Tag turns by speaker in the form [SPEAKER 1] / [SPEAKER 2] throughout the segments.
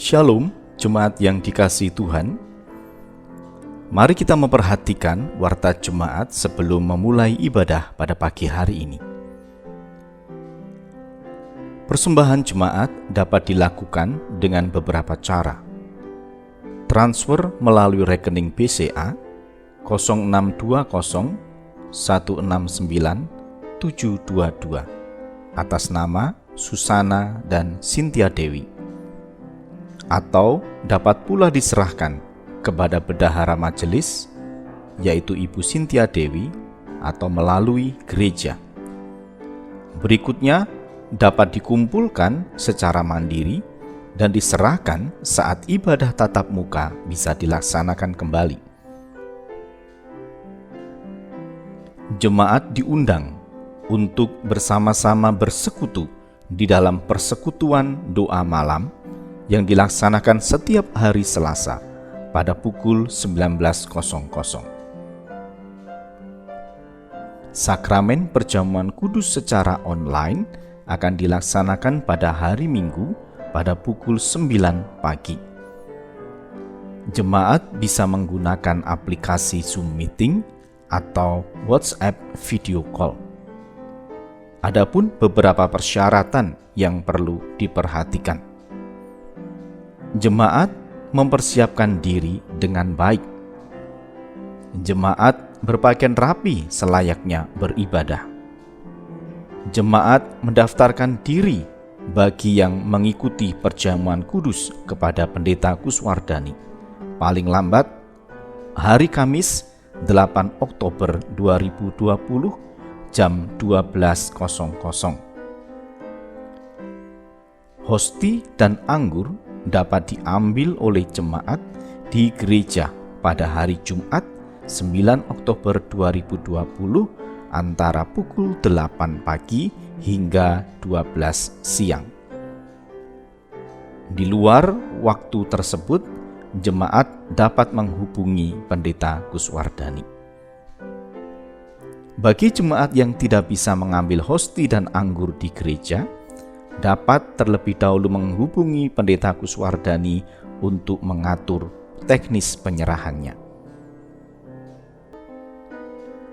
[SPEAKER 1] Shalom, jemaat yang dikasihi Tuhan. Mari kita memperhatikan warta jemaat sebelum memulai ibadah pada pagi hari ini. Persembahan jemaat dapat dilakukan dengan beberapa cara. Transfer melalui rekening BCA 0620 169 722 atas nama Susana dan Cynthia Dewi, atau dapat pula diserahkan kepada bendahara majelis, yaitu Ibu Cynthia Dewi, atau melalui gereja. Berikutnya dapat dikumpulkan secara mandiri dan diserahkan saat ibadah tatap muka bisa dilaksanakan kembali. Jemaat diundang untuk bersama-sama bersekutu di dalam persekutuan doa malam yang dilaksanakan setiap hari Selasa pada pukul 19.00. Sakramen perjamuan kudus secara online akan dilaksanakan pada hari Minggu pada pukul 9 pagi. Jemaat bisa menggunakan aplikasi Zoom Meeting atau WhatsApp Video Call. Adapun beberapa persyaratan yang perlu diperhatikan. Jemaat mempersiapkan diri dengan baik. Jemaat berpakaian rapi selayaknya beribadah. Jemaat mendaftarkan diri bagi yang mengikuti perjamuan kudus kepada Pendeta Kuswardani paling lambat hari Kamis 8 Oktober 2020 jam 12.00. Hosti dan anggur dapat diambil oleh jemaat di gereja pada hari Jumat 9 Oktober 2020 antara pukul 8 pagi hingga 12 siang. Di luar waktu tersebut, jemaat dapat menghubungi Pendeta Kuswardani. Bagi jemaat yang tidak bisa mengambil hosti dan anggur di gereja, dapat terlebih dahulu menghubungi Pendeta Kuswardani untuk mengatur teknis penyerahannya.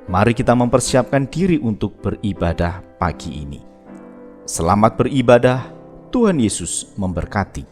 [SPEAKER 1] Mari kita mempersiapkan diri untuk beribadah pagi ini. Selamat beribadah, Tuhan Yesus memberkati.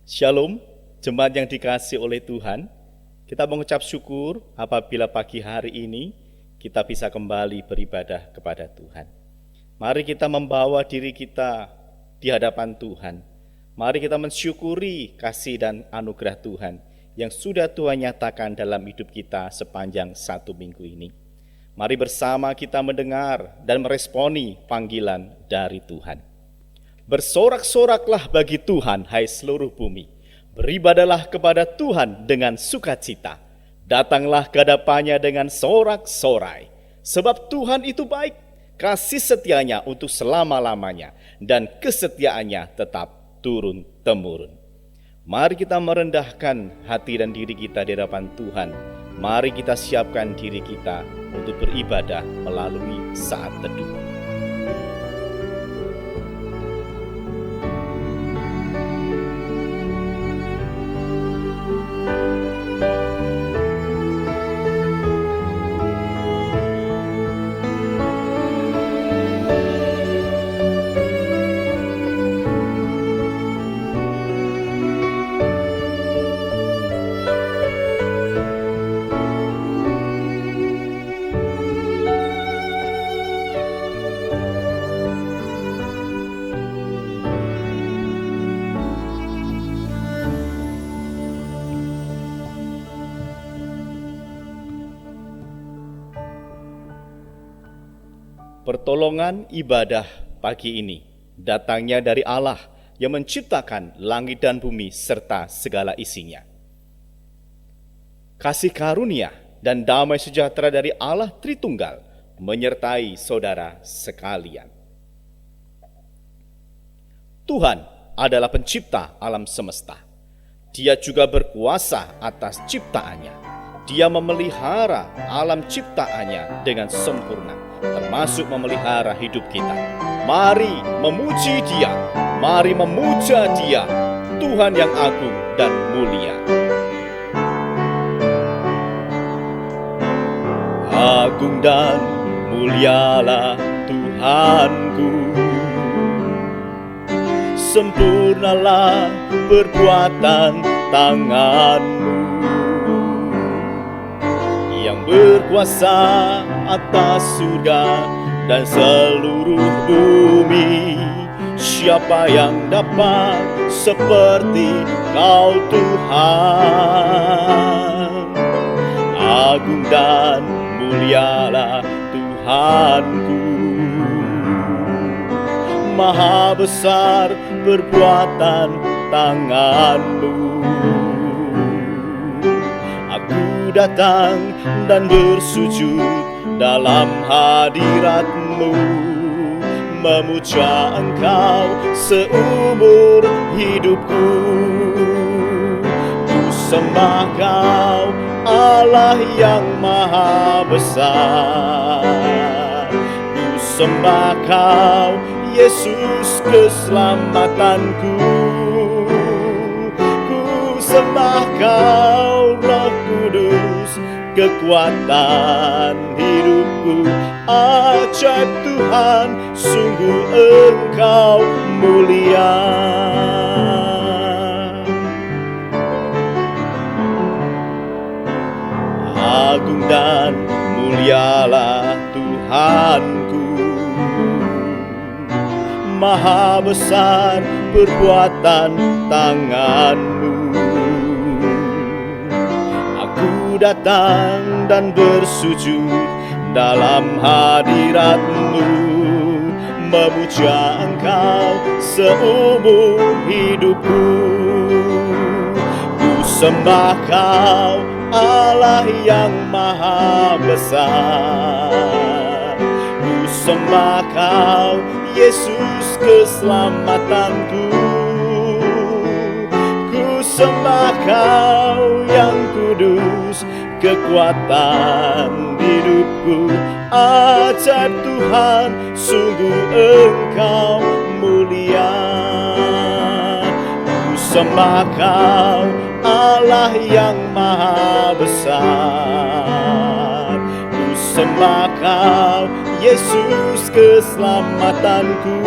[SPEAKER 2] Shalom, jemaat yang dikasihi oleh Tuhan. Kita mengucap syukur apabila pagi hari ini kita bisa kembali beribadah kepada Tuhan. Mari kita membawa diri kita di hadapan Tuhan. Mari kita mensyukuri kasih dan anugerah Tuhan yang sudah Tuhan nyatakan dalam hidup kita sepanjang 1 minggu ini. Mari bersama kita mendengar dan meresponi panggilan dari Tuhan. Bersorak-soraklah bagi Tuhan, hai seluruh bumi. Beribadalah kepada Tuhan dengan sukacita. Datanglah ke hadapannya dengan sorak-sorai. Sebab Tuhan itu baik, kasih setianya untuk selama-lamanya, dan kesetiaannya tetap turun-temurun. Mari kita merendahkan hati dan diri kita di hadapan Tuhan. Mari kita siapkan diri kita untuk beribadah melalui saat teduh. Pertolongan ibadah pagi ini datangnya dari Allah yang menciptakan langit dan bumi serta segala isinya. Kasih karunia dan damai sejahtera dari Allah Tritunggal menyertai saudara sekalian. Tuhan adalah pencipta alam semesta. Dia juga berkuasa atas ciptaannya. Dia memelihara alam ciptaannya dengan sempurna, termasuk memelihara hidup kita. Mari memuji Dia, mari memuja Dia, Tuhan yang agung dan mulia. Agung dan mulialah Tuhanku, sempurnalah perbuatan tangan-Mu, yang berkuasa atas surga dan seluruh bumi. Siapa yang dapat seperti Kau Tuhan? Agung dan mulialah Tuhanku, maha besar perbuatan tangan-Mu. Aku datang dan bersujud dalam hadirat-Mu, memuja Engkau seumur hidupku. Ku sembah Kau, Allah yang maha besar. Ku sembah Kau, Yesus keselamatanku. Ku sembah Kau, Roh Kudus, kekuatan hidupku. Ajaib Tuhan, sungguh Engkau mulia. Agung dan mulialah Tuhanku, maha besar perbuatan tangan-Mu. Aku datang dan bersujud dalam hadirat-Mu, memuja Engkau seumur hidupku. Ku sembah Kau, Allah yang maha besar. Ku sembah Kau, Yesus keselamatanku. Ku sembah Kau yang kudus, kekuatan hidupku. Ajaib Tuhan, sungguh Engkau mulia. Ku sembah Kau, Allah yang maha besar. Ku sembah Kau, Yesus keselamatanku.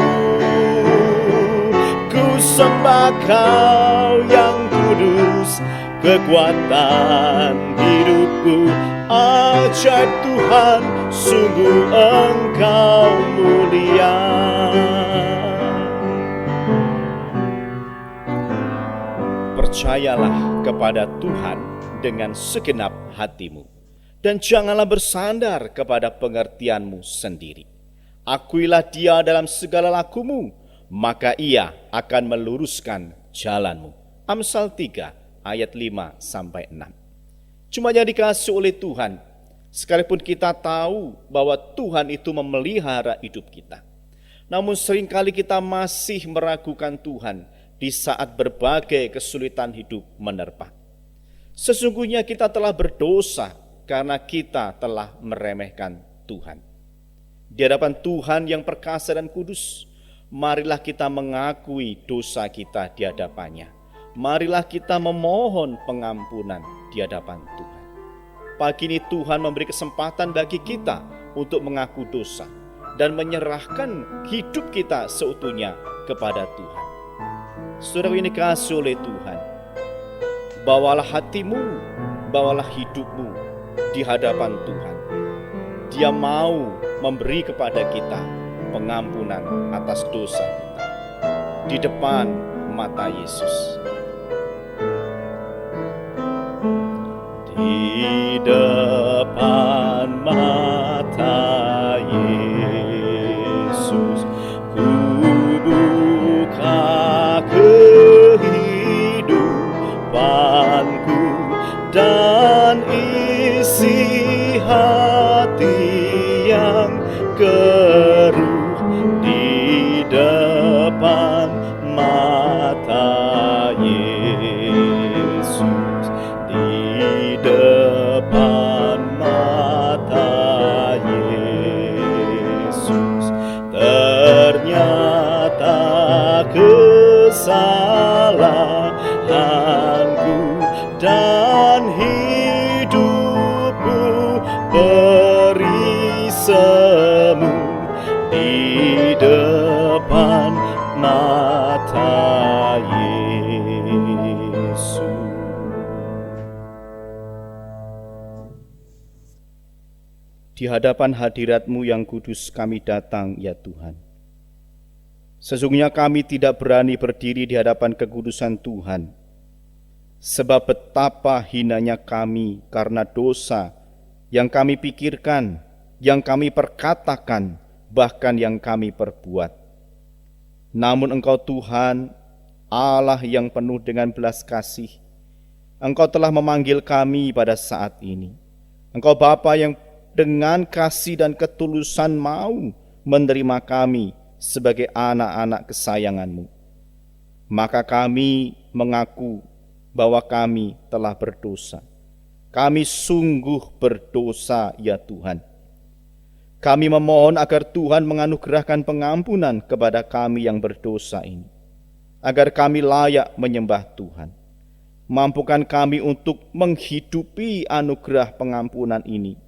[SPEAKER 2] Ku sembah Kau yang kudus, kekuatan hidupku. Ajaib Tuhan, sungguh Engkau mulia. Percayalah kepada Tuhan dengan segenap hatimu, dan janganlah bersandar kepada pengertianmu sendiri. Akuilah Dia dalam segala lakumu, maka Ia akan meluruskan jalanmu. Amsal 3 ayat 5-6. Cuma yang dikasih oleh Tuhan, sekalipun kita tahu bahwa Tuhan itu memelihara hidup kita, namun seringkali kita masih meragukan Tuhan di saat berbagai kesulitan hidup menerpa. Sesungguhnya kita telah berdosa karena kita telah meremehkan Tuhan. Di hadapan Tuhan yang perkasa dan kudus, marilah kita mengakui dosa kita di hadapannya. Marilah kita memohon pengampunan di hadapan Tuhan. Pagi ini Tuhan memberi kesempatan bagi kita untuk mengaku dosa dan menyerahkan hidup kita seutuhnya kepada Tuhan. Saudara ini kasih oleh Tuhan, bawalah hatimu, bawalah hidupmu di hadapan Tuhan. Dia mau memberi kepada kita pengampunan atas dosa kita di depan mata Yesus. Di depan mata Yesus, ku buka kehidupanku dan isi hati yang keruh. Di depan mata Yesus, di depan mata Yesus, ternyata kesalahanku dan hidupku beri semu di depan mata Yesus. Di hadapan hadirat-Mu yang kudus kami datang, ya Tuhan. Sesungguhnya kami tidak berani berdiri di hadapan kekudusan Tuhan, sebab betapa hinanya kami karena dosa yang kami pikirkan, yang kami perkatakan, bahkan yang kami perbuat. Namun Engkau Tuhan, Allah yang penuh dengan belas kasih, Engkau telah memanggil kami pada saat ini. Engkau Bapa yang dengan kasih dan ketulusan mau menerima kami sebagai anak-anak kesayangan-Mu. Maka kami mengaku bahwa kami telah berdosa. Kami sungguh berdosa, ya Tuhan. Kami memohon agar Tuhan menganugerahkan pengampunan kepada kami yang berdosa ini, agar kami layak menyembah Tuhan. Mampukan kami untuk menghidupi anugerah pengampunan ini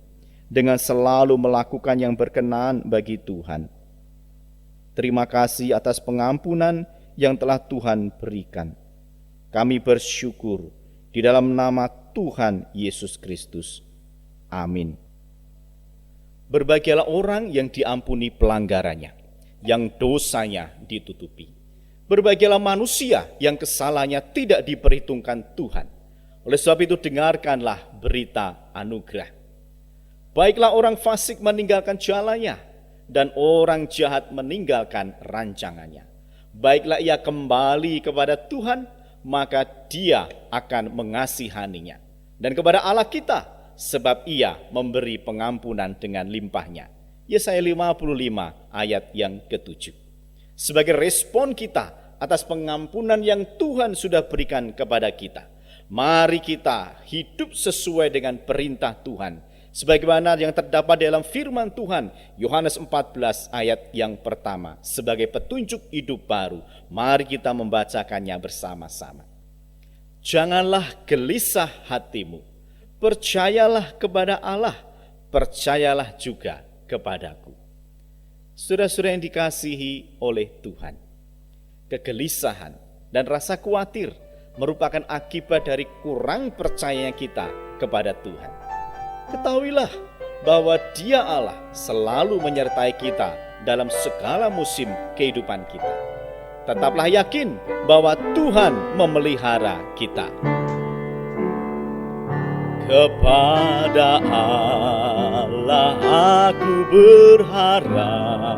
[SPEAKER 2] dengan selalu melakukan yang berkenan bagi Tuhan. Terima kasih atas pengampunan yang telah Tuhan berikan. Kami bersyukur di dalam nama Tuhan Yesus Kristus. Amin. Berbahagialah orang yang diampuni pelanggarannya, yang dosanya ditutupi. Berbahagialah manusia yang kesalahannya tidak diperhitungkan Tuhan. Oleh sebab itu dengarkanlah berita anugerah. Baiklah orang fasik meninggalkan jalannya, dan orang jahat meninggalkan rancangannya. Baiklah ia kembali kepada Tuhan, maka Dia akan mengasihaninya. Dan kepada Allah kita, sebab Ia memberi pengampunan dengan limpahnya. Yesaya 55 ayat yang ke-7. Sebagai respon kita atas pengampunan yang Tuhan sudah berikan kepada kita, mari kita hidup sesuai dengan perintah Tuhan, sebagaimana yang terdapat dalam firman Tuhan Yohanes 14 ayat yang pertama. Sebagai petunjuk hidup baru, mari kita membacakannya bersama-sama. Janganlah gelisah hatimu, percayalah kepada Allah, percayalah juga kepadaku. Saudara-saudara yang dikasihi oleh Tuhan, kegelisahan, dan rasa khawatir merupakan akibat dari kurang percayanya kita kepada Tuhan. Ketahuilah bahwa Dia Allah selalu menyertai kita dalam segala musim kehidupan kita. Tetaplah yakin bahwa Tuhan memelihara kita. Kepada Allah aku berharap,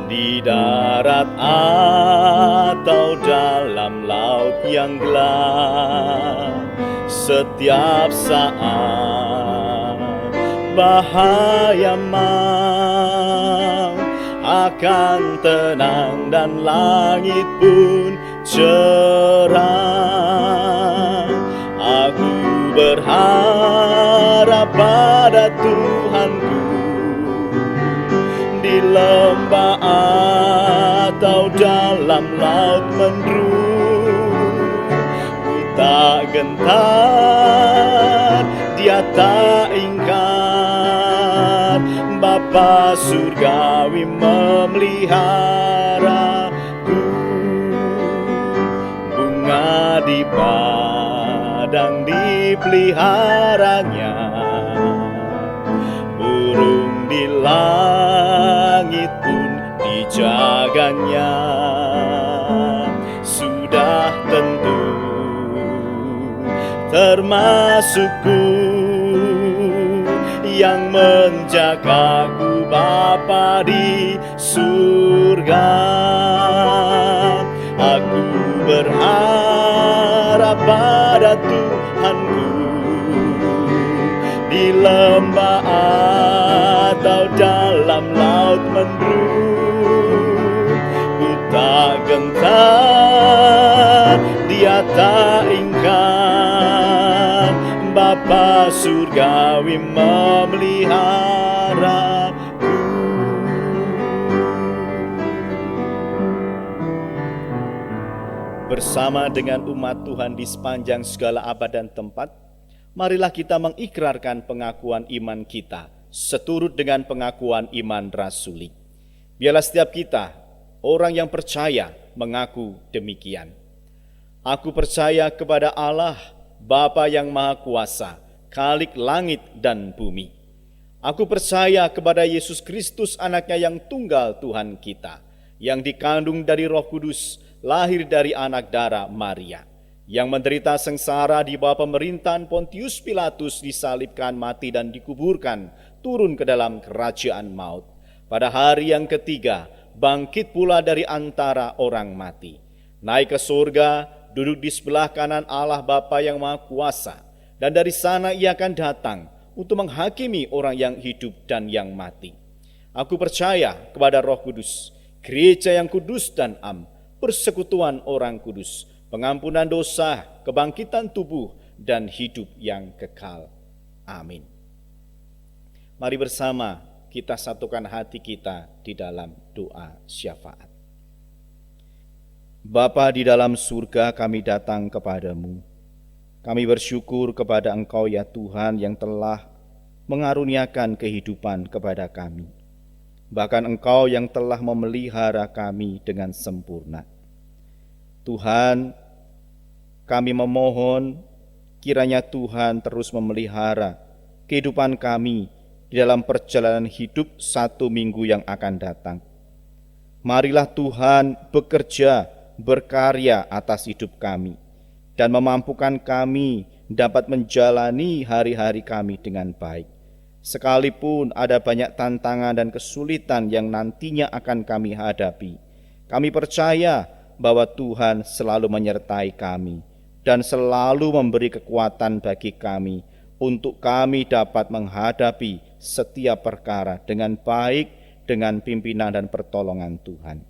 [SPEAKER 2] di darat atau dalam laut yang gelap, setiap saat bahaya mau akan tenang dan langit pun cerah. Aku berharap pada Tuhanku, di lembah atau dalam laut mendung. Ku tak gentar, Dia tak ingkar, Bapa surgawi memeliharaku. Bunga di padang dipeliharanya, burung di langit pun dijaganya. Sudah tentu termasukku yang menjagaku Bapa di surga. Aku berharap pada Tuhanku, di lembah atau dalam laut mendung. Ku tak gentar, Dia tak ingkar, Bapa surgawi memeliharaku. Bersama dengan umat Tuhan di sepanjang segala abad dan tempat, marilah kita mengikrarkan pengakuan iman kita seturut dengan pengakuan iman rasuli. Biarlah setiap kita, orang yang percaya, mengaku demikian. Aku percaya kepada Allah, Bapa yang Maha Kuasa, Khalik langit dan bumi. Aku percaya kepada Yesus Kristus, anaknya yang tunggal Tuhan kita, yang dikandung dari Roh Kudus, lahir dari anak darah Maria, yang menderita sengsara di bawah pemerintahan Pontius Pilatus, disalibkan, mati dan dikuburkan, turun ke dalam kerajaan maut. Pada hari yang ketiga, bangkit pula dari antara orang mati, naik ke surga, duduk di sebelah kanan Allah Bapa yang Maha Kuasa, dan dari sana Ia akan datang untuk menghakimi orang yang hidup dan yang mati. Aku percaya kepada Roh Kudus, gereja yang kudus dan am, persekutuan orang kudus, pengampunan dosa, kebangkitan tubuh, dan hidup yang kekal. Amin. Mari bersama kita satukan hati kita di dalam doa syafaat. Bapa di dalam surga, kami datang kepadamu. Kami bersyukur kepada Engkau ya Tuhan yang telah mengaruniakan kehidupan kepada kami. Bahkan Engkau yang telah memelihara kami dengan sempurna. Tuhan, kami memohon kiranya Tuhan terus memelihara kehidupan kami di dalam perjalanan hidup 1 minggu yang akan datang. Marilah Tuhan bekerja, berkarya atas hidup kami, dan memampukan kami dapat menjalani hari-hari kami dengan baik. Sekalipun ada banyak tantangan dan kesulitan yang nantinya akan kami hadapi, kami percaya bahwa Tuhan selalu menyertai kami dan selalu memberi kekuatan bagi kami untuk kami dapat menghadapi setiap perkara dengan baik, dengan pimpinan dan pertolongan Tuhan.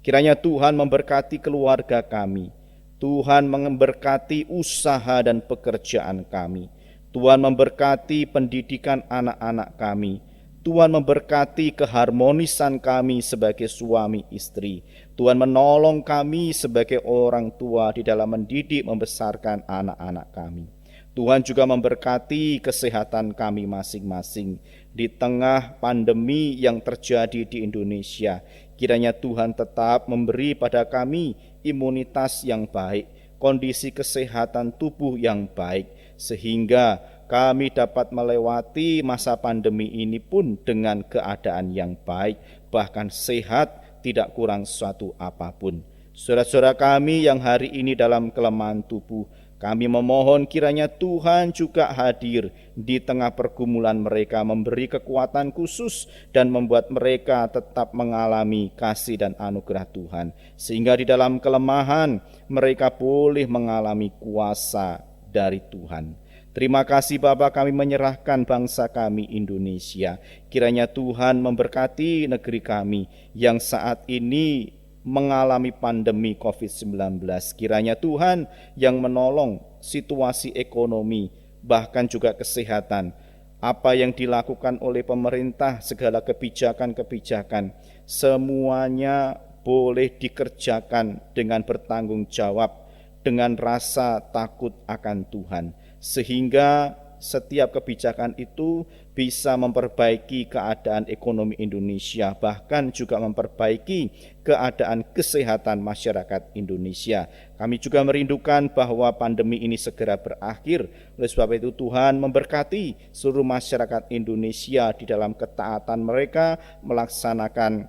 [SPEAKER 2] Kiranya Tuhan memberkati keluarga kami, Tuhan memberkati usaha dan pekerjaan kami, Tuhan memberkati pendidikan anak-anak kami, Tuhan memberkati keharmonisan kami sebagai suami istri, Tuhan menolong kami sebagai orang tua di dalam mendidik membesarkan anak-anak kami. Tuhan juga memberkati kesehatan kami masing-masing di tengah pandemi yang terjadi di Indonesia. Kiranya Tuhan tetap memberi pada kami imunitas yang baik, kondisi kesehatan tubuh yang baik, sehingga kami dapat melewati masa pandemi ini pun dengan keadaan yang baik, bahkan sehat, tidak kurang suatu apapun. Saudara-saudara kami yang hari ini dalam kelemahan tubuh, kami memohon kiranya Tuhan juga hadir di tengah pergumulan mereka, memberi kekuatan khusus dan membuat mereka tetap mengalami kasih dan anugerah Tuhan. Sehingga di dalam kelemahan mereka boleh mengalami kuasa dari Tuhan. Terima kasih Bapa, kami menyerahkan bangsa kami Indonesia. Kiranya Tuhan memberkati negeri kami yang saat ini mengalami pandemi COVID-19. Kiranya Tuhan yang menolong situasi ekonomi, bahkan juga kesehatan. Apa yang dilakukan oleh pemerintah, segala kebijakan-kebijakan, semuanya boleh dikerjakan dengan bertanggung jawab, dengan rasa takut akan Tuhan. Sehingga setiap kebijakan itu bisa memperbaiki keadaan ekonomi Indonesia, bahkan juga memperbaiki keadaan kesehatan masyarakat Indonesia. Kami juga merindukan bahwa pandemi ini segera berakhir. Oleh sebab itu Tuhan memberkati seluruh masyarakat Indonesia di dalam ketaatan mereka melaksanakan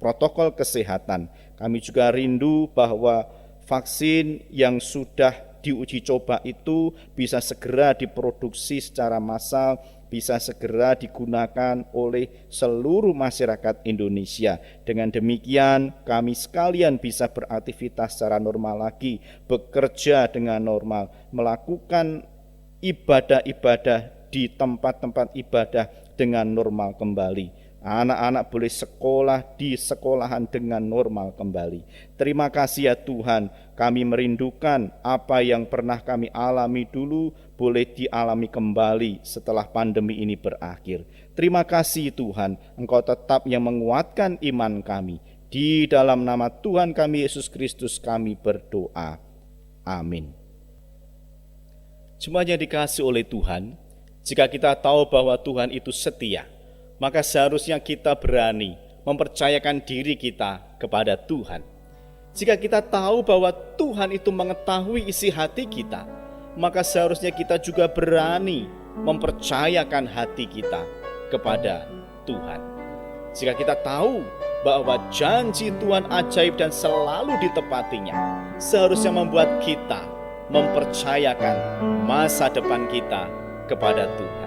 [SPEAKER 2] protokol kesehatan. Kami juga rindu bahwa vaksin yang sudah diuji coba itu bisa segera diproduksi secara massal, bisa segera digunakan oleh seluruh masyarakat Indonesia. Dengan demikian kami sekalian bisa beraktivitas secara normal lagi, bekerja dengan normal, melakukan ibadah-ibadah di tempat-tempat ibadah dengan normal kembali. Anak-anak boleh sekolah di sekolahan dengan normal kembali. Terima kasih ya Tuhan, kami merindukan apa yang pernah kami alami dulu boleh dialami kembali setelah pandemi ini berakhir. Terima kasih Tuhan, Engkau tetap yang menguatkan iman kami. Di dalam nama Tuhan kami Yesus Kristus kami berdoa. Amin. Jemaat yang dikasihi oleh Tuhan, jika kita tahu bahwa Tuhan itu setia, maka seharusnya kita berani mempercayakan diri kita kepada Tuhan. Jika kita tahu bahwa Tuhan itu mengetahui isi hati kita, maka seharusnya kita juga berani mempercayakan hati kita kepada Tuhan. Jika kita tahu bahwa janji Tuhan ajaib dan selalu ditepatinya, seharusnya membuat kita mempercayakan masa depan kita kepada Tuhan.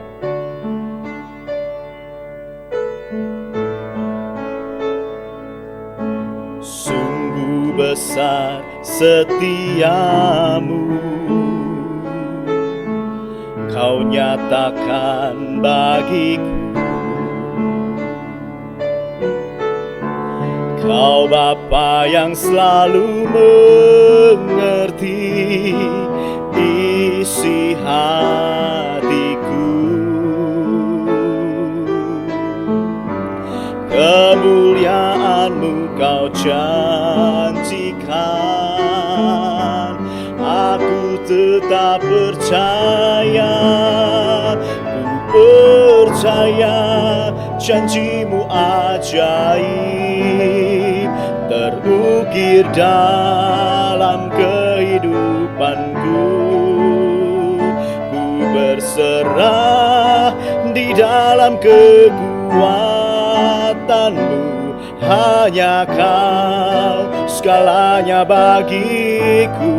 [SPEAKER 2] Sungguh besar setiamu, Kau nyatakan bagiku. Kau Bapa yang selalu mengerti isi hatiku. Kemuliaan-Mu Kau janjikan, aku tetap percaya, ku percaya janji-Mu ajaib terukir dalam kehidupanku. Ku berserah di dalam kekuatan-Mu, hanya Kau segalanya bagiku.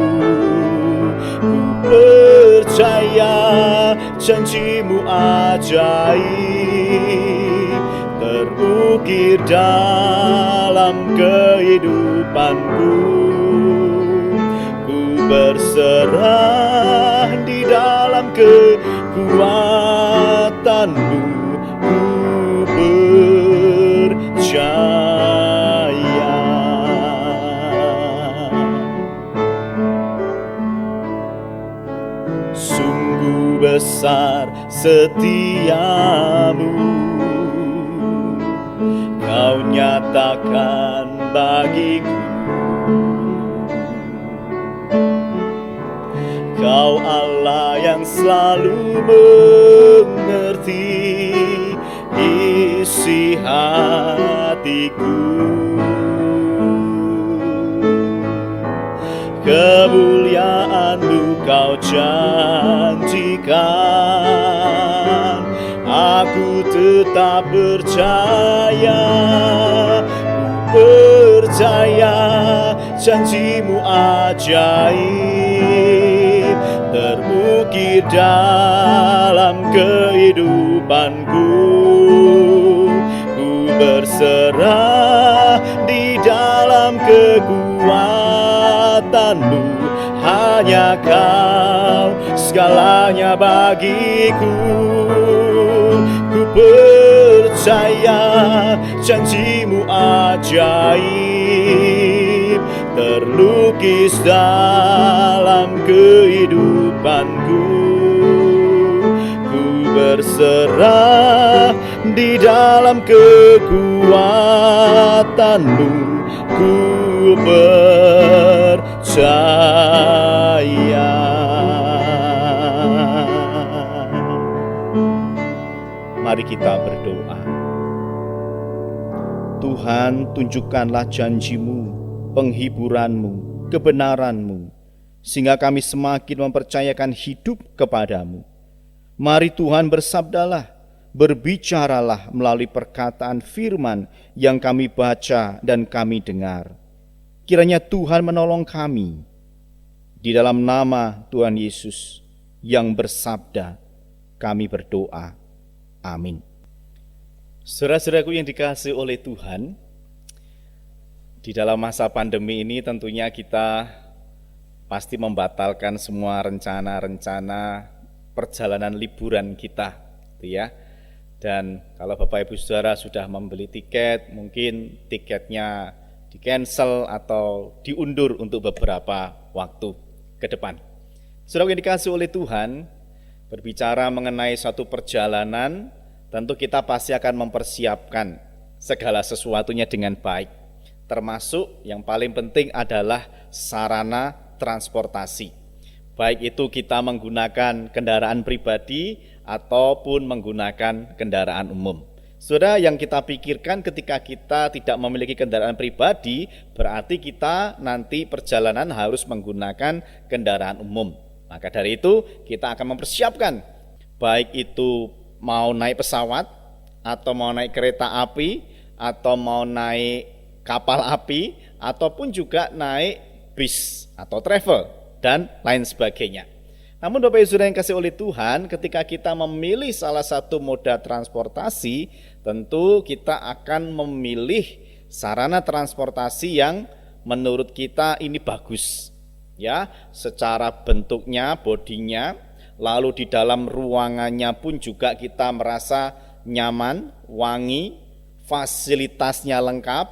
[SPEAKER 2] Ku percaya janji-Mu ajaib terukir dalam kehidupanku. Ku berserah di dalam kekuatan-Mu, ku percaya. Sungguh besar setiamu, Kau nyatakan bagiku. Kau Allah yang selalu mengerti isi hatiku. firman-Mu Kau janjikan. Aku tetap percaya, ku percaya janji-Mu ajaib terukir dalam kehidupanku. Ku berserah di dalam kekuatan-Mu, hanya Kau segalanya bagiku. Ku percaya janji-Mu ajaib terlukis dalam kehidupanku. Ku berserah di dalam kekuatan-Mu, ku percaya. Mari kita berdoa. Tuhan, tunjukkanlah janji-Mu, penghiburan-Mu, kebenaran-Mu, sehingga kami semakin mempercayakan hidup kepada-Mu. Mari Tuhan bersabdalah, berbicaralah melalui perkataan firman yang kami baca dan kami dengar. Kiranya Tuhan menolong kami. Di dalam nama Tuhan Yesus yang bersabda, kami berdoa. Amin. Saudara-saudaraku yang dikasihi oleh Tuhan, di dalam masa pandemi ini tentunya kita pasti membatalkan semua rencana-rencana perjalanan liburan kita, gitu ya. Dan kalau Bapak Ibu Saudara sudah membeli tiket, mungkin tiketnya di-cancel atau diundur untuk beberapa waktu ke depan. Saudara yang dikasihi oleh Tuhan, berbicara mengenai suatu perjalanan, tentu kita pasti akan mempersiapkan segala sesuatunya dengan baik. Termasuk yang paling penting adalah sarana transportasi. Baik itu kita menggunakan kendaraan pribadi ataupun menggunakan kendaraan umum. Saudara, yang kita pikirkan ketika kita tidak memiliki kendaraan pribadi, berarti kita nanti perjalanan harus menggunakan kendaraan umum. Maka dari itu kita akan mempersiapkan, baik itu mau naik pesawat, atau mau naik kereta api, atau mau naik kapal api, ataupun juga naik bis atau travel, dan lain sebagainya. Namun Bapak Ibu Saudara yang kasih oleh Tuhan, ketika kita memilih salah satu moda transportasi, tentu kita akan memilih sarana transportasi yang menurut kita ini bagus. Ya, secara bentuknya, bodinya, lalu di dalam ruangannya pun juga kita merasa nyaman, wangi, fasilitasnya lengkap,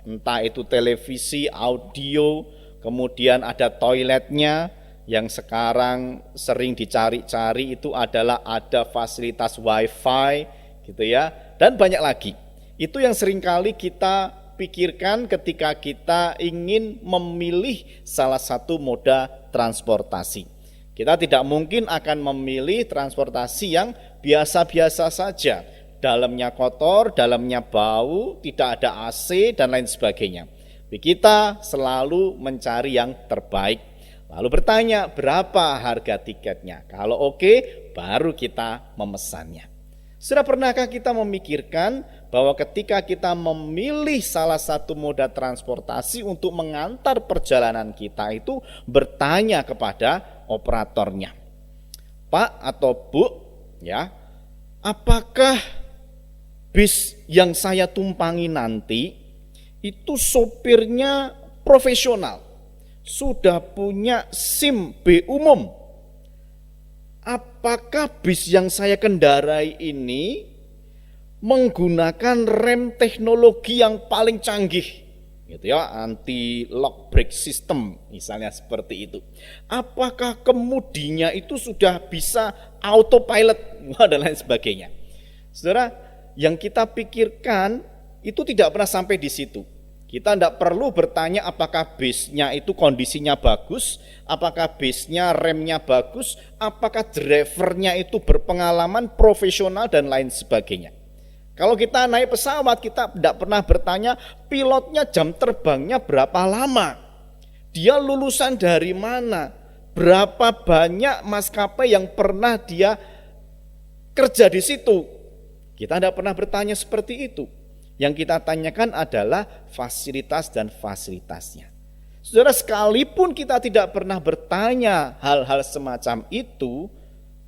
[SPEAKER 2] entah itu televisi, audio, kemudian ada toiletnya, yang sekarang sering dicari-cari itu adalah ada fasilitas wifi, gitu ya, dan banyak lagi. Itu yang seringkali kita pikirkan ketika kita ingin memilih salah satu moda transportasi. Kita tidak mungkin akan memilih transportasi yang biasa-biasa saja. Dalamnya kotor, dalamnya bau, tidak ada AC, dan lain sebagainya. Kita selalu mencari yang terbaik. Lalu bertanya, berapa harga tiketnya? Kalau oke, baru kita memesannya. Sudah pernahkah kita memikirkan bahwa ketika kita memilih salah satu moda transportasi untuk mengantar perjalanan kita itu bertanya kepada operatornya, Pak atau Bu, ya, apakah bis yang saya tumpangi nanti itu sopirnya profesional, sudah punya SIM B umum? Apakah bis yang saya kendarai ini menggunakan rem teknologi yang paling canggih, gitu ya, anti lock brake system misalnya seperti itu? Apakah kemudinya itu sudah bisa autopilot dan lain sebagainya? Saudara, yang kita pikirkan itu tidak pernah sampai di situ. Kita tidak perlu bertanya apakah bisnya itu kondisinya bagus, apakah bisnya remnya bagus, apakah drivernya itu berpengalaman, profesional, dan lain sebagainya. Kalau kita naik pesawat, kita tidak pernah bertanya pilotnya jam terbangnya berapa lama, dia lulusan dari mana, Berapa banyak maskapai yang pernah dia kerja di situ? Kita tidak pernah bertanya seperti itu. Yang kita tanyakan adalah fasilitas dan fasilitasnya. Saudara, sekalipun kita tidak pernah bertanya hal-hal semacam itu,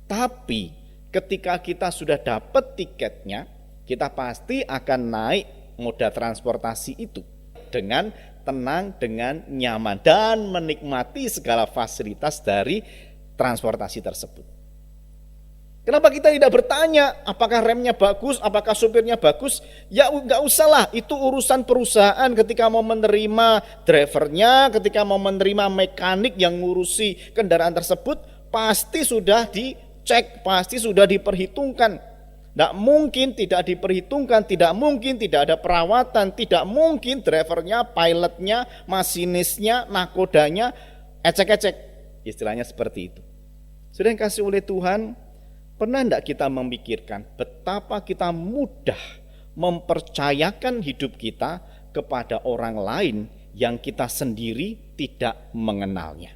[SPEAKER 2] tapi ketika kita sudah dapat tiketnya, kita pasti akan naik moda transportasi itu dengan tenang, dengan nyaman, dan menikmati segala fasilitas dari transportasi tersebut. Kenapa kita tidak bertanya apakah remnya bagus, apakah supirnya bagus? Ya enggak usahlah, itu urusan perusahaan ketika mau menerima drivernya, ketika mau menerima mekanik yang ngurusi kendaraan tersebut, pasti sudah dicek, pasti sudah diperhitungkan. Tidak mungkin tidak diperhitungkan, tidak mungkin tidak ada perawatan, tidak mungkin drivernya, pilotnya, masinisnya, nakodanya, ecek-ecek. Istilahnya seperti itu. Sudah yang kasih oleh Tuhan, pernah tidak kita memikirkan betapa kita mudah mempercayakan hidup kita kepada orang lain yang kita sendiri tidak mengenalnya,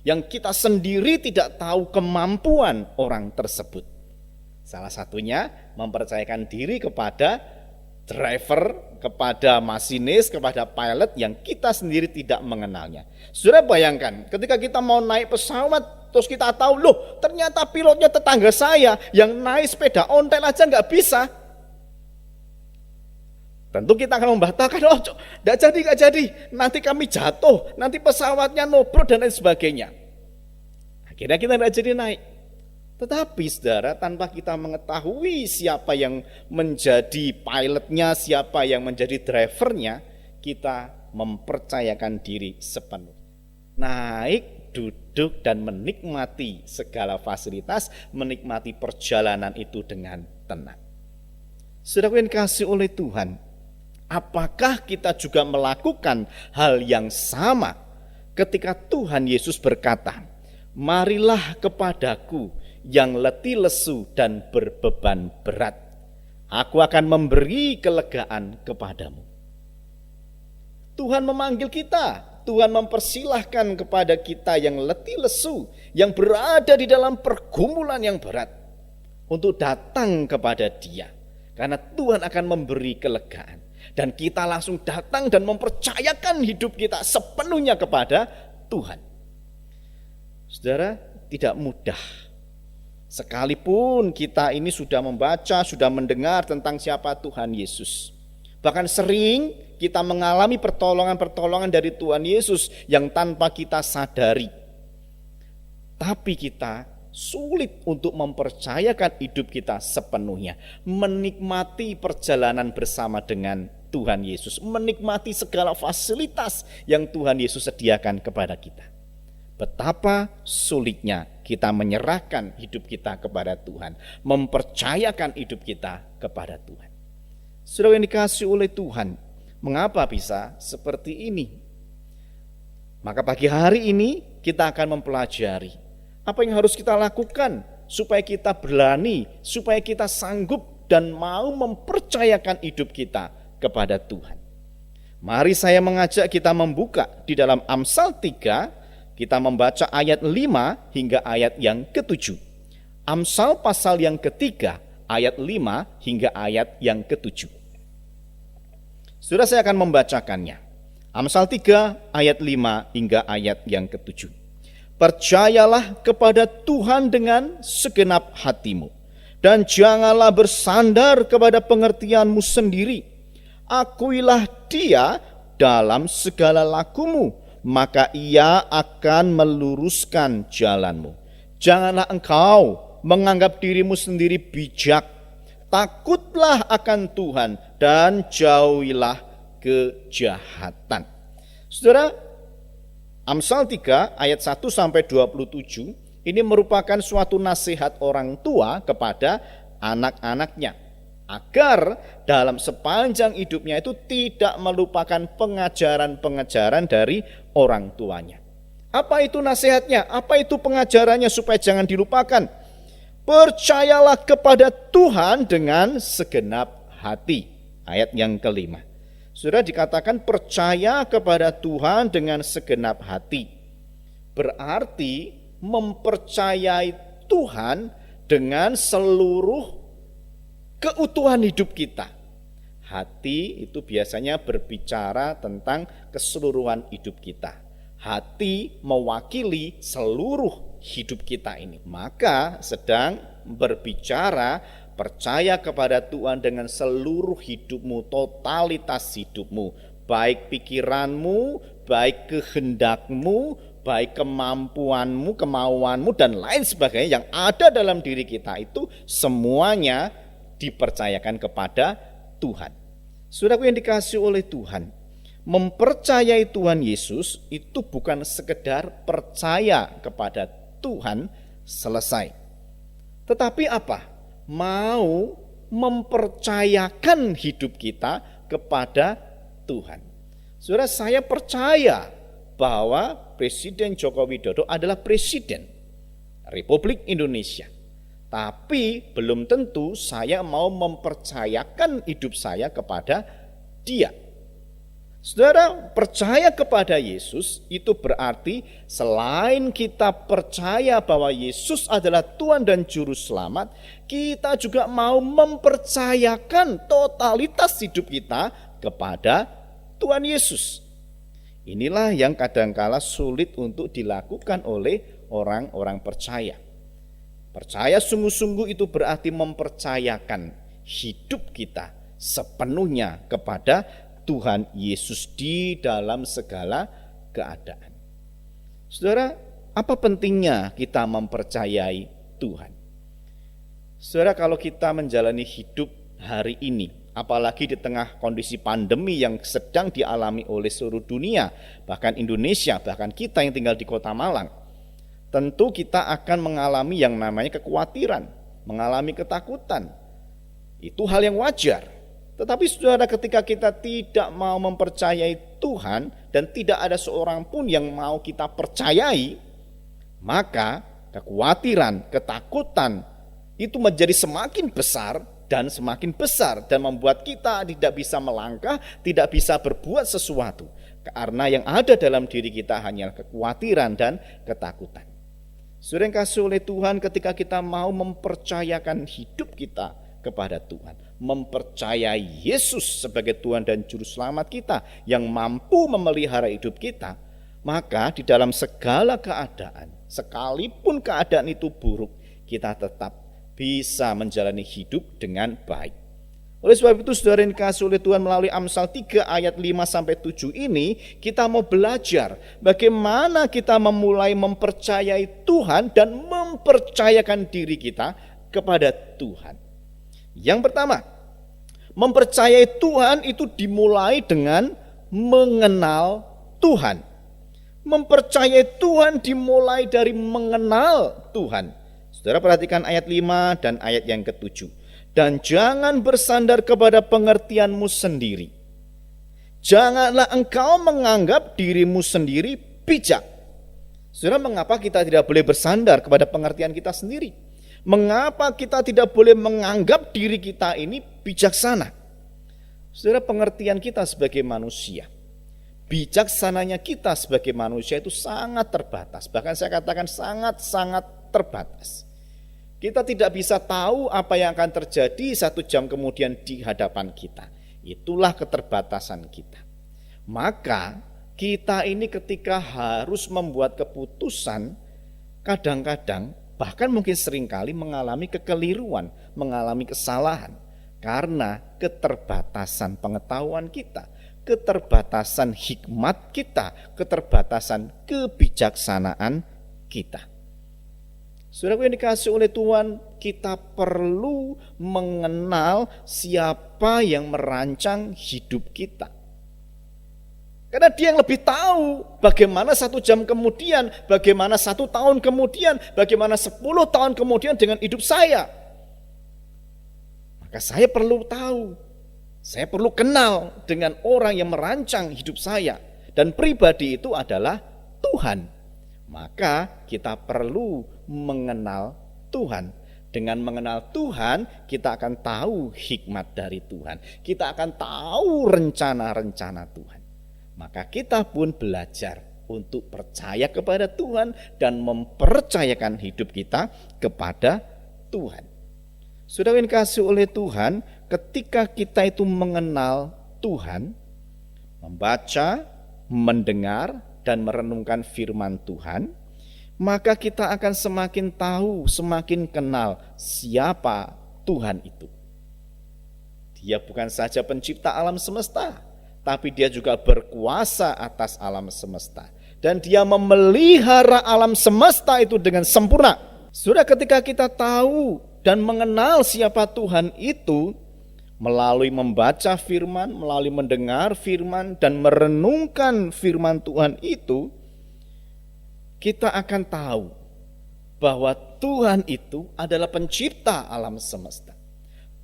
[SPEAKER 2] yang kita sendiri tidak tahu kemampuan orang tersebut. Salah satunya mempercayakan diri kepada driver, kepada masinis, kepada pilot yang kita sendiri tidak mengenalnya. Saudara bayangkan, ketika kita mau naik pesawat, terus kita tahu, loh ternyata pilotnya tetangga saya yang naik sepeda ontel aja nggak bisa. Tentu kita akan membatalkan, oh nggak jadi, nanti kami jatuh, nanti pesawatnya nobrol dan lain sebagainya. Akhirnya kita nggak jadi naik. Tetapi saudara, tanpa kita mengetahui siapa yang menjadi pilotnya, siapa yang menjadi drivernya, kita mempercayakan diri sepenuhnya. Naik, duduk, dan menikmati segala fasilitas, menikmati perjalanan itu dengan tenang. Saudara yang dikasihi oleh Tuhan, apakah kita juga melakukan hal yang sama ketika Tuhan Yesus berkata, "Marilah kepadaku yang letih lesu dan berbeban berat, aku akan memberi kelegaan kepadamu." Tuhan memanggil kita, Tuhan mempersilahkan kepada kita yang letih lesu, yang berada di dalam pergumulan yang berat, untuk datang kepada Dia, karena Tuhan akan memberi kelegaan. Dan kita langsung datang dan mempercayakan hidup kita sepenuhnya kepada Tuhan. Saudara, tidak mudah. Sekalipun kita ini sudah membaca, sudah mendengar tentang siapa Tuhan Yesus. Bahkan sering kita mengalami pertolongan-pertolongan dari Tuhan Yesus yang tanpa kita sadari. Tapi kita sulit untuk mempercayakan hidup kita sepenuhnya. Menikmati perjalanan bersama dengan Tuhan Yesus. Menikmati segala fasilitas yang Tuhan Yesus sediakan kepada kita. Betapa sulitnya kita menyerahkan hidup kita kepada Tuhan, mempercayakan hidup kita kepada Tuhan. Saudara yang dikasihi oleh Tuhan, mengapa bisa seperti ini? Maka pagi hari ini kita akan mempelajari apa yang harus kita lakukan supaya kita berani, supaya kita sanggup dan mau mempercayakan hidup kita kepada Tuhan. Mari saya mengajak kita membuka di dalam Amsal 3. Kita membaca ayat 5 hingga ayat yang ke-7. Amsal pasal yang ketiga, ayat 5 hingga ayat yang ke-7. Sudah saya akan membacakannya. Amsal 3 ayat 5 hingga ayat yang ke-7. Percayalah kepada Tuhan dengan segenap hatimu, dan janganlah bersandar kepada pengertianmu sendiri. Akuilah Dia dalam segala lakumu, maka Ia akan meluruskan jalanmu. Janganlah engkau menganggap dirimu sendiri bijak. Takutlah akan Tuhan dan jauhilah kejahatan. Saudara, Amsal 3 ayat 1 sampai 27 ini merupakan suatu nasihat orang tua kepada anak-anaknya, agar dalam sepanjang hidupnya itu tidak melupakan pengajaran-pengajaran dari orang tuanya. Apa itu nasihatnya? Apa itu pengajarannya supaya jangan dilupakan? Percayalah kepada Tuhan dengan segenap hati. Ayat yang kelima. Sudah dikatakan percaya kepada Tuhan dengan segenap hati. Berarti mempercayai Tuhan dengan seluruh keutuhan hidup kita. Hati itu biasanya berbicara tentang keseluruhan hidup kita. Hati mewakili seluruh hidup kita ini. Maka sedang berbicara percaya kepada Tuhan dengan seluruh hidupmu, totalitas hidupmu. Baik pikiranmu, baik kehendakmu, baik kemampuanmu, kemauanmu, dan lain sebagainya yang ada dalam diri kita itu semuanya dipercayakan kepada Tuhan. Saudaraku yang dikasihi oleh Tuhan, mempercayai Tuhan Yesus itu bukan sekedar percaya kepada Tuhan selesai. Tetapi apa? Mau mempercayakan hidup kita kepada Tuhan. Saudara, saya percaya bahwa Presiden Joko Widodo adalah Presiden Republik Indonesia. Tapi belum tentu saya mau mempercayakan hidup saya kepada Dia. Saudara, percaya kepada Yesus itu berarti selain kita percaya bahwa Yesus adalah Tuhan dan Juru Selamat, kita juga mau mempercayakan totalitas hidup kita kepada Tuhan Yesus. Inilah yang kadangkala sulit untuk dilakukan oleh orang-orang percaya. Percaya sungguh-sungguh itu berarti mempercayakan hidup kita sepenuhnya kepada Tuhan Yesus di dalam segala keadaan. Saudara, apa pentingnya kita mempercayai Tuhan? Saudara, kalau kita menjalani hidup hari ini, apalagi di tengah kondisi pandemi yang sedang dialami oleh seluruh dunia, bahkan Indonesia, bahkan kita yang tinggal di Kota Malang, tentu kita akan mengalami yang namanya kekhawatiran, mengalami ketakutan. Itu hal yang wajar. Tetapi saudara, ketika kita tidak mau mempercayai Tuhan dan tidak ada seorang pun yang mau kita percayai, maka kekhawatiran, ketakutan itu menjadi semakin besar dan semakin besar dan membuat kita tidak bisa melangkah, tidak bisa berbuat sesuatu. Karena yang ada dalam diri kita hanya kekhawatiran dan ketakutan. Saudara yang kasih oleh Tuhan, ketika kita mau mempercayakan hidup kita kepada Tuhan, mempercayai Yesus sebagai Tuhan dan Juru Selamat kita yang mampu memelihara hidup kita, maka di dalam segala keadaan, sekalipun keadaan itu buruk, kita tetap bisa menjalani hidup dengan baik. Oleh sebab itu saudara yang dikasihi oleh Tuhan, melalui Amsal 3 ayat 5-7 ini kita mau belajar bagaimana kita memulai mempercayai Tuhan dan mempercayakan diri kita kepada Tuhan. Yang pertama, mempercayai Tuhan itu dimulai dengan mengenal Tuhan. Mempercayai Tuhan dimulai dari mengenal Tuhan. Saudara perhatikan ayat 5 dan ayat yang ke-7. Dan jangan bersandar kepada pengertianmu sendiri. Janganlah engkau menganggap dirimu sendiri bijak. Saudara, mengapa kita tidak boleh bersandar kepada pengertian kita sendiri? Mengapa kita tidak boleh menganggap diri kita ini bijaksana? Saudara, pengertian kita sebagai manusia, bijaksananya kita sebagai manusia itu sangat terbatas. Bahkan saya katakan sangat-sangat terbatas. Kita tidak bisa tahu apa yang akan terjadi 1 jam kemudian di hadapan kita. Itulah keterbatasan kita. Maka kita ini ketika harus membuat keputusan, kadang-kadang bahkan mungkin seringkali mengalami kekeliruan, mengalami kesalahan. Karena keterbatasan pengetahuan kita, keterbatasan hikmat kita, keterbatasan kebijaksanaan kita. Saudaraku yang dikasihi oleh Tuhan, kita perlu mengenal siapa yang merancang hidup kita. Karena dia yang lebih tahu bagaimana 1 jam kemudian, bagaimana 1 tahun kemudian, bagaimana 10 tahun kemudian dengan hidup saya. Maka saya perlu tahu, saya perlu kenal dengan orang yang merancang hidup saya. Dan pribadi itu adalah Tuhan. Maka kita perlu mengenal Tuhan. Dengan mengenal Tuhan, kita akan tahu hikmat dari Tuhan. Kita akan tahu rencana-rencana Tuhan. Maka kita pun belajar untuk percaya kepada Tuhan dan mempercayakan hidup kita kepada Tuhan. Saudara yang dikasihi oleh Tuhan, ketika kita itu mengenal Tuhan, membaca, mendengar, dan merenungkan firman Tuhan, maka kita akan semakin tahu, semakin kenal siapa Tuhan itu. Dia bukan saja pencipta alam semesta, tapi dia juga berkuasa atas alam semesta. Dan dia memelihara alam semesta itu dengan sempurna. Sudah ketika kita tahu dan mengenal siapa Tuhan itu, melalui membaca firman, melalui mendengar firman, dan merenungkan firman Tuhan itu, kita akan tahu bahwa Tuhan itu adalah pencipta alam semesta.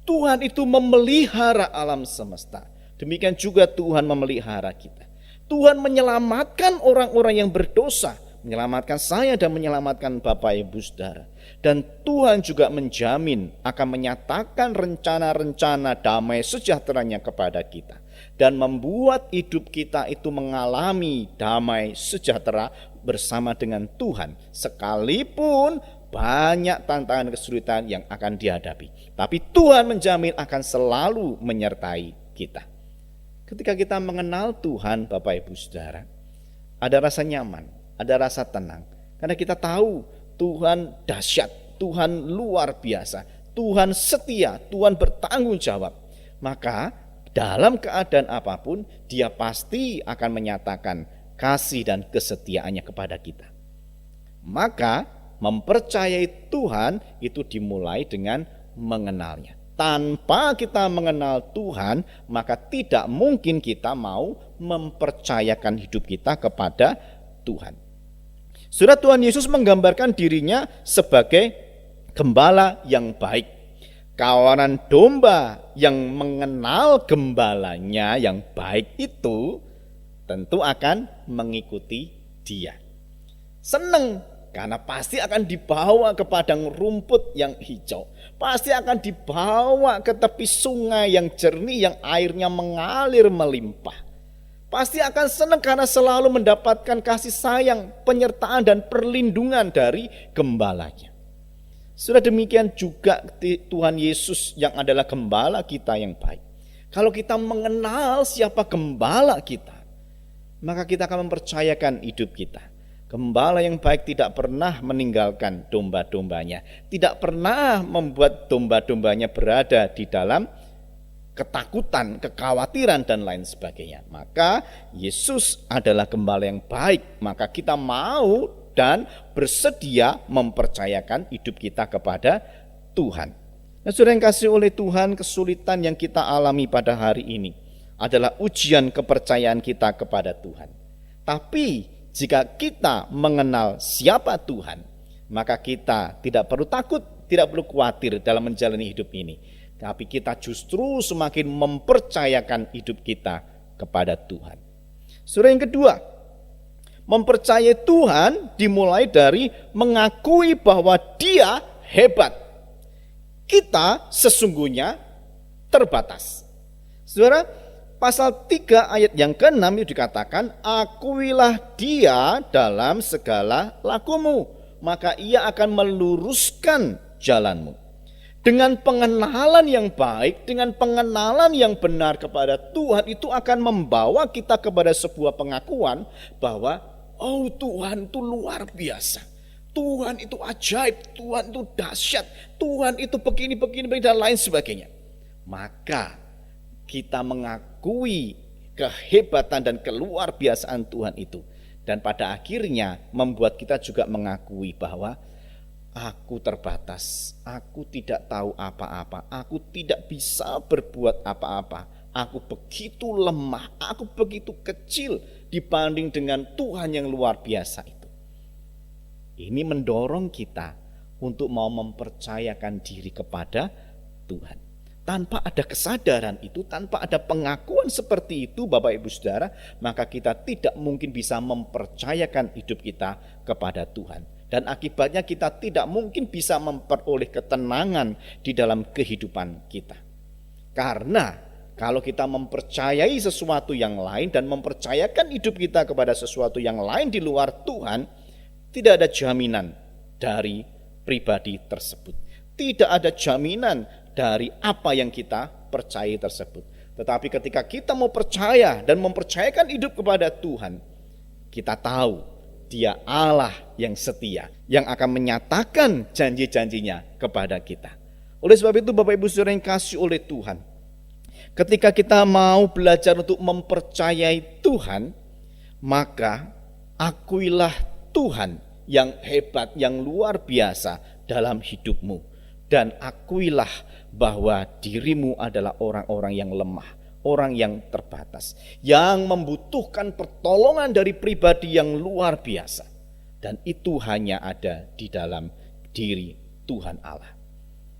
[SPEAKER 2] Tuhan itu memelihara alam semesta. Demikian juga Tuhan memelihara kita. Tuhan menyelamatkan orang-orang yang berdosa, menyelamatkan saya dan menyelamatkan Bapak Ibu Saudara. Dan Tuhan juga menjamin akan menyatakan rencana-rencana damai sejahteranya kepada kita. Dan membuat hidup kita itu mengalami damai sejahtera bersama dengan Tuhan. Sekalipun banyak tantangan kesulitan yang akan dihadapi. Tapi Tuhan menjamin akan selalu menyertai kita. Ketika kita mengenal Tuhan, Bapak Ibu Saudara, ada rasa nyaman, ada rasa tenang. Karena kita tahu Tuhan dahsyat, Tuhan luar biasa, Tuhan setia, Tuhan bertanggung jawab. Maka dalam keadaan apapun, Dia pasti akan menyatakan kasih dan kesetiaannya kepada kita. Maka mempercayai Tuhan itu dimulai dengan mengenalnya. Tanpa kita mengenal Tuhan, maka tidak mungkin kita mau mempercayakan hidup kita kepada Tuhan. Saudara, Tuhan Yesus menggambarkan dirinya sebagai gembala yang baik. Kawanan domba yang mengenal gembalanya yang baik itu tentu akan mengikuti dia. Senang karena pasti akan dibawa ke padang rumput yang hijau. Pasti akan dibawa ke tepi sungai yang jernih, yang airnya mengalir melimpah. Pasti akan senang karena selalu mendapatkan kasih sayang, penyertaan dan perlindungan dari gembalanya. Sudah demikian juga Tuhan Yesus yang adalah gembala kita yang baik. Kalau kita mengenal siapa gembala kita, maka kita akan mempercayakan hidup kita. Gembala yang baik tidak pernah meninggalkan domba-dombanya, tidak pernah membuat domba-dombanya berada di dalam ketakutan, kekhawatiran dan lain sebagainya. Maka Yesus adalah gembala yang baik, maka kita mau dan bersedia mempercayakan hidup kita kepada Tuhan. Nah, saudara yang kasih oleh Tuhan, kesulitan yang kita alami pada hari ini adalah ujian kepercayaan kita kepada Tuhan. Tapi jika kita mengenal siapa Tuhan, maka kita tidak perlu takut, tidak perlu khawatir dalam menjalani hidup ini. Tapi kita justru semakin mempercayakan hidup kita kepada Tuhan. Saudara yang kedua, mempercayai Tuhan dimulai dari mengakui bahwa Dia hebat. Kita sesungguhnya terbatas. Saudara, pasal 3 ayat yang ke-6 itu dikatakan, akuilah Dia dalam segala lakumu, maka Ia akan meluruskan jalanmu. Dengan pengenalan yang baik, dengan pengenalan yang benar kepada Tuhan, itu akan membawa kita kepada sebuah pengakuan bahwa oh, Tuhan itu luar biasa, Tuhan itu ajaib, Tuhan itu dahsyat, Tuhan itu begini dan lain sebagainya. Maka kita mengakui kehebatan dan keluar biasaan Tuhan itu. Dan pada akhirnya membuat kita juga mengakui bahwa aku terbatas, aku tidak tahu apa-apa, aku tidak bisa berbuat apa-apa, aku begitu lemah, aku begitu kecil dibanding dengan Tuhan yang luar biasa itu. Ini mendorong kita untuk mau mempercayakan diri kepada Tuhan. Tanpa ada kesadaran itu, tanpa ada pengakuan seperti itu, Bapak Ibu Saudara, maka kita tidak mungkin bisa mempercayakan hidup kita kepada Tuhan. Dan akibatnya kita tidak mungkin bisa memperoleh ketenangan di dalam kehidupan kita. Karena Kalau kita mempercayai sesuatu yang lain dan mempercayakan hidup kita kepada sesuatu yang lain di luar Tuhan, tidak ada jaminan dari pribadi tersebut. Tidak ada jaminan dari apa yang kita percayai tersebut. Tetapi ketika kita mau percaya dan mempercayakan hidup kepada Tuhan, kita tahu Dia Allah yang setia, yang akan menyatakan janji-janjinya kepada kita. Oleh sebab itu Bapak Ibu Saudara yang kasih oleh Tuhan, ketika kita mau belajar untuk mempercayai Tuhan, maka akuilah Tuhan yang hebat, yang luar biasa dalam hidupmu. Dan akuilah bahwa dirimu adalah orang-orang yang lemah, orang yang terbatas, yang membutuhkan pertolongan dari pribadi yang luar biasa. Dan itu hanya ada di dalam diri Tuhan Allah.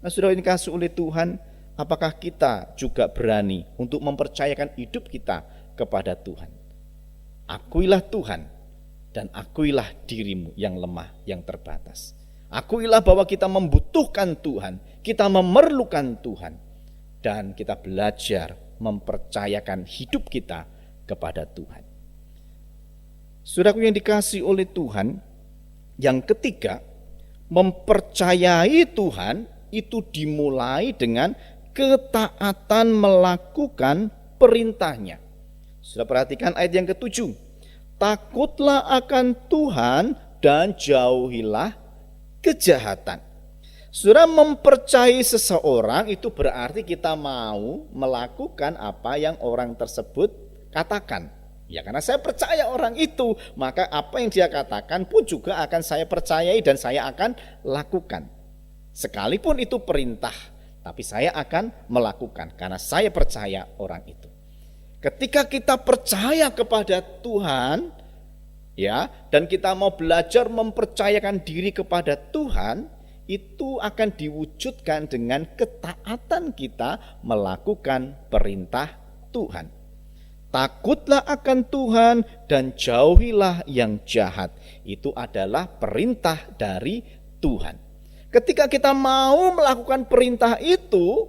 [SPEAKER 2] Nah, saudara ini kasih oleh Tuhan, apakah kita juga berani untuk mempercayakan hidup kita kepada Tuhan? Akuilah Tuhan dan akuilah dirimu yang lemah, yang terbatas. Akuilah bahwa kita membutuhkan Tuhan, kita memerlukan Tuhan, dan kita belajar mempercayakan hidup kita kepada Tuhan. Saudaraku yang dikasihi oleh Tuhan, yang ketiga, mempercayai Tuhan itu dimulai dengan ketaatan melakukan perintahnya. Sudah perhatikan ayat yang ke-7. Takutlah akan Tuhan dan jauhilah kejahatan. Saudara, mempercayai seseorang itu berarti kita mau melakukan apa yang orang tersebut katakan. Ya, karena saya percaya orang itu, maka apa yang dia katakan pun juga akan saya percayai dan saya akan lakukan. Sekalipun itu perintah, tapi saya akan melakukan karena saya percaya orang itu. Ketika kita percaya kepada Tuhan, ya, dan kita mau belajar mempercayakan diri kepada Tuhan, itu akan diwujudkan dengan ketaatan kita melakukan perintah Tuhan. Takutlah akan Tuhan dan jauhilah yang jahat. Itu adalah perintah dari Tuhan. Ketika kita mau melakukan perintah itu,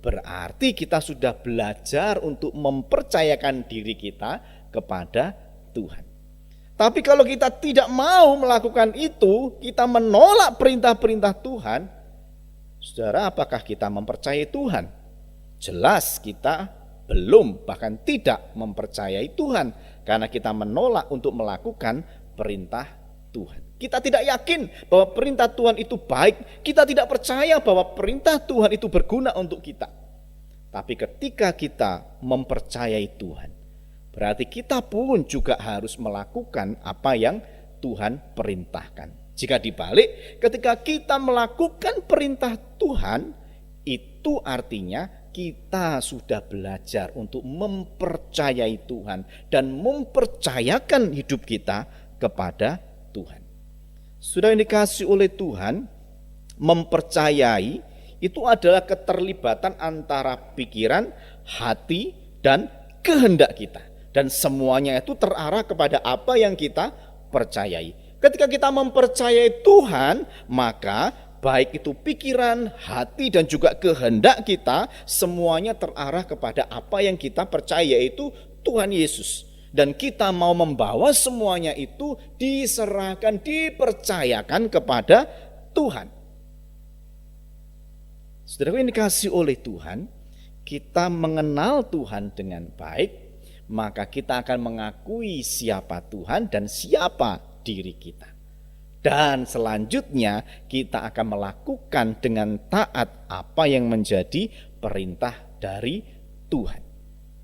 [SPEAKER 2] berarti kita sudah belajar untuk mempercayakan diri kita kepada Tuhan. Tapi kalau kita tidak mau melakukan itu, kita menolak perintah-perintah Tuhan, saudara, apakah kita mempercayai Tuhan? Jelas kita belum, bahkan tidak mempercayai Tuhan, karena kita menolak untuk melakukan perintah Tuhan. Kita tidak yakin bahwa perintah Tuhan itu baik, kita tidak percaya bahwa perintah Tuhan itu berguna untuk kita. Tapi ketika kita mempercayai Tuhan, berarti kita pun juga harus melakukan apa yang Tuhan perintahkan. Jika dibalik, ketika kita melakukan perintah Tuhan, itu artinya kita sudah belajar untuk mempercayai Tuhan dan mempercayakan hidup kita kepada Tuhan. Sudah dikasih oleh Tuhan, mempercayai itu adalah keterlibatan antara pikiran, hati, dan kehendak kita. Dan semuanya itu terarah kepada apa yang kita percayai. Ketika kita mempercayai Tuhan, maka baik itu pikiran, hati, dan juga kehendak kita, semuanya terarah kepada apa yang kita percaya, yaitu Tuhan Yesus. Dan kita mau membawa semuanya itu diserahkan, dipercayakan kepada Tuhan. Saudara yang dikasihi oleh Tuhan, kita mengenal Tuhan dengan baik, maka kita akan mengakui siapa Tuhan dan siapa diri kita. Dan selanjutnya kita akan melakukan dengan taat apa yang menjadi perintah dari Tuhan.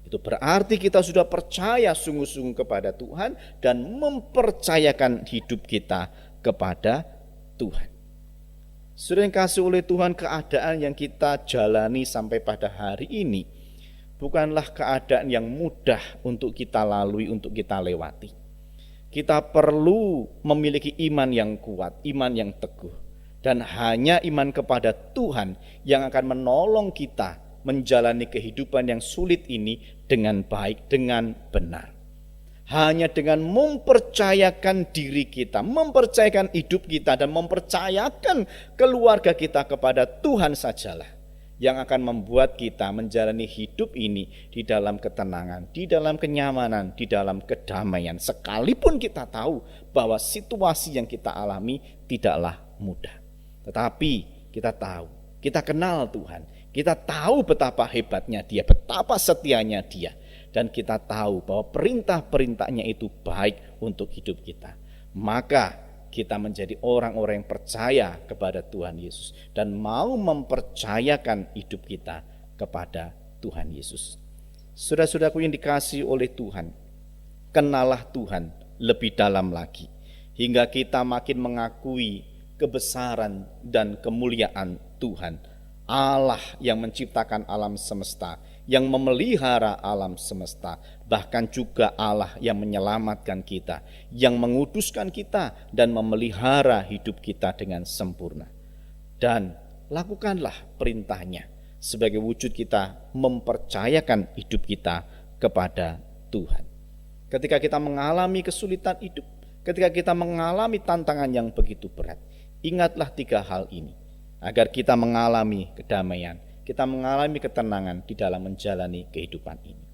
[SPEAKER 2] Itu berarti kita sudah percaya sungguh-sungguh kepada Tuhan dan mempercayakan hidup kita kepada Tuhan. Sudah yang kasih oleh Tuhan, keadaan yang kita jalani sampai pada hari ini bukanlah keadaan yang mudah untuk kita lalui, untuk kita lewati. Kita perlu memiliki iman yang kuat, iman yang teguh. Dan hanya iman kepada Tuhan yang akan menolong kita menjalani kehidupan yang sulit ini dengan baik, dengan benar. Hanya dengan mempercayakan diri kita, mempercayakan hidup kita, dan mempercayakan keluarga kita kepada Tuhan sajalah yang akan membuat kita menjalani hidup ini di dalam ketenangan, di dalam kenyamanan, di dalam kedamaian. Sekalipun kita tahu bahwa situasi yang kita alami tidaklah mudah. Tetapi kita tahu, kita kenal Tuhan, kita tahu betapa hebatnya Dia, betapa setianya Dia. Dan kita tahu bahwa perintah-perintahnya itu baik untuk hidup kita. Maka kita menjadi orang-orang yang percaya kepada Tuhan Yesus dan mau mempercayakan hidup kita kepada Tuhan Yesus. Saudara-saudaraku yang dikasihi oleh Tuhan, kenalah Tuhan lebih dalam lagi hingga kita makin mengakui kebesaran dan kemuliaan Tuhan, Allah yang menciptakan alam semesta, yang memelihara alam semesta, bahkan juga Allah yang menyelamatkan kita, yang menguduskan kita dan memelihara hidup kita dengan sempurna. Dan lakukanlah perintahnya sebagai wujud kita mempercayakan hidup kita kepada Tuhan. Ketika kita mengalami kesulitan hidup, ketika kita mengalami tantangan yang begitu berat, ingatlah 3 hal ini agar kita mengalami kedamaian, kita mengalami ketenangan di dalam menjalani kehidupan ini.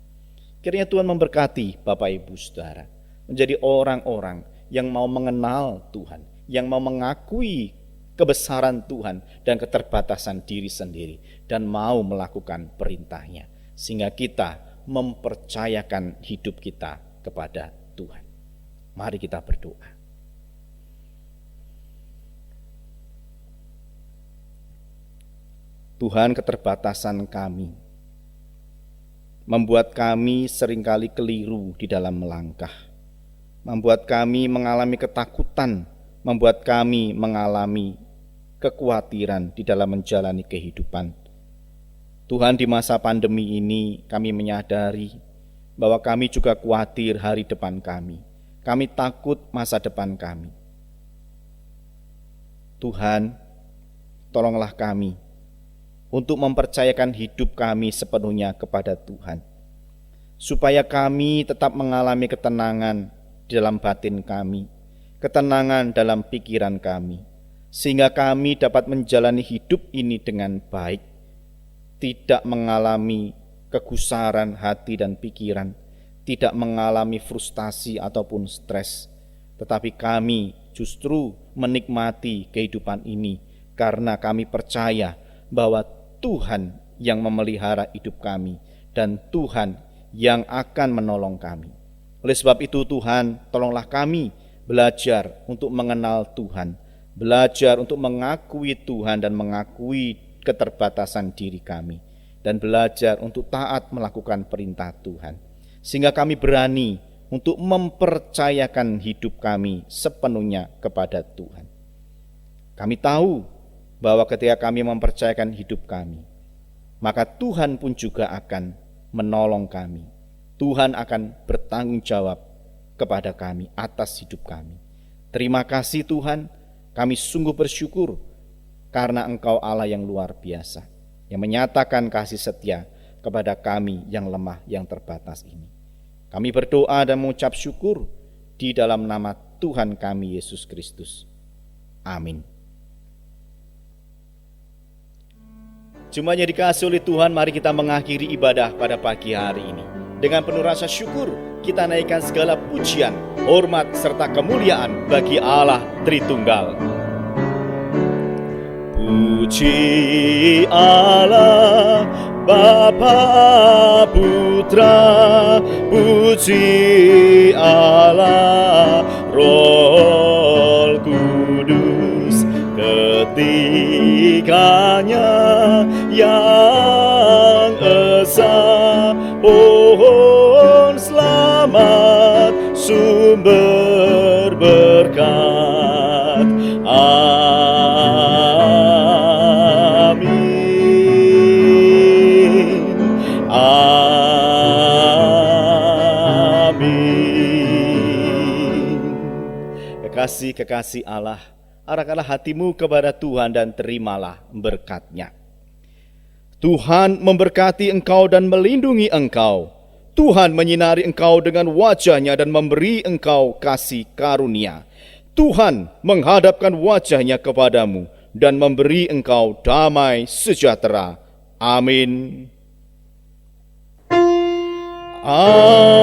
[SPEAKER 2] Kiranya Tuhan memberkati Bapak Ibu Saudara menjadi orang-orang yang mau mengenal Tuhan, yang mau mengakui kebesaran Tuhan dan keterbatasan diri sendiri dan mau melakukan perintahnya, sehingga kita mempercayakan hidup kita kepada Tuhan. Mari kita berdoa. Tuhan, keterbatasan kami membuat kami seringkali keliru di dalam melangkah, membuat kami mengalami ketakutan, membuat kami mengalami kekhawatiran di dalam menjalani kehidupan. Tuhan, di masa pandemi ini kami menyadari bahwa kami juga khawatir hari depan kami. Kami takut masa depan kami. Tuhan, tolonglah kami untuk mempercayakan hidup kami sepenuhnya kepada Tuhan, supaya kami tetap mengalami ketenangan di dalam batin kami, ketenangan dalam pikiran kami, sehingga kami dapat menjalani hidup ini dengan baik, tidak mengalami kegusaran hati dan pikiran, tidak mengalami frustasi ataupun stres, tetapi kami justru menikmati kehidupan ini karena kami percaya bahwa Tuhan yang memelihara hidup kami dan Tuhan yang akan menolong kami. Oleh sebab itu Tuhan, tolonglah kami belajar untuk mengenal Tuhan, belajar untuk mengakui Tuhan dan mengakui keterbatasan diri kami, dan belajar untuk taat melakukan perintah Tuhan, sehingga kami berani untuk mempercayakan hidup kami sepenuhnya kepada Tuhan. Kami tahu bahwa ketika kami mempercayakan hidup kami, maka Tuhan pun juga akan menolong kami. Tuhan akan bertanggung jawab kepada kami atas hidup kami. Terima kasih Tuhan, kami sungguh bersyukur karena Engkau Allah yang luar biasa, yang menyatakan kasih setia kepada kami yang lemah, yang terbatas ini. Kami berdoa dan mengucap syukur di dalam nama Tuhan kami Yesus Kristus. Amin. Jemaat yang dikasihi oleh Tuhan, mari kita mengakhiri ibadah pada pagi hari ini. Dengan penuh rasa syukur, kita naikkan segala pujian, hormat, serta kemuliaan bagi Allah Tritunggal. Puji Allah, Bapa Putra, puji Allah, Roh Kudus, ketiganya yang esa, pohon selamat, sumber berkat. Amin. Amin. Kekasih-kekasih Allah, arahkanlah hatimu kepada Tuhan dan terimalah berkat-Nya. Tuhan memberkati engkau dan melindungi engkau. Tuhan menyinari engkau dengan wajah-Nya dan memberi engkau kasih karunia. Tuhan menghadapkan wajah-Nya kepadamu dan memberi engkau damai sejahtera. Amin. Amin.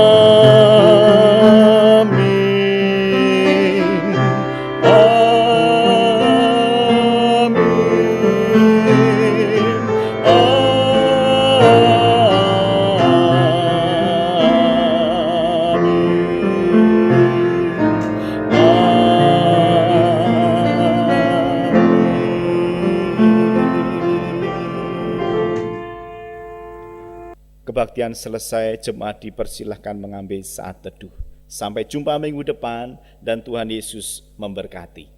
[SPEAKER 2] Kebaktian selesai, jemaat dipersilahkan mengambil saat teduh. Sampai jumpa minggu depan dan Tuhan Yesus memberkati.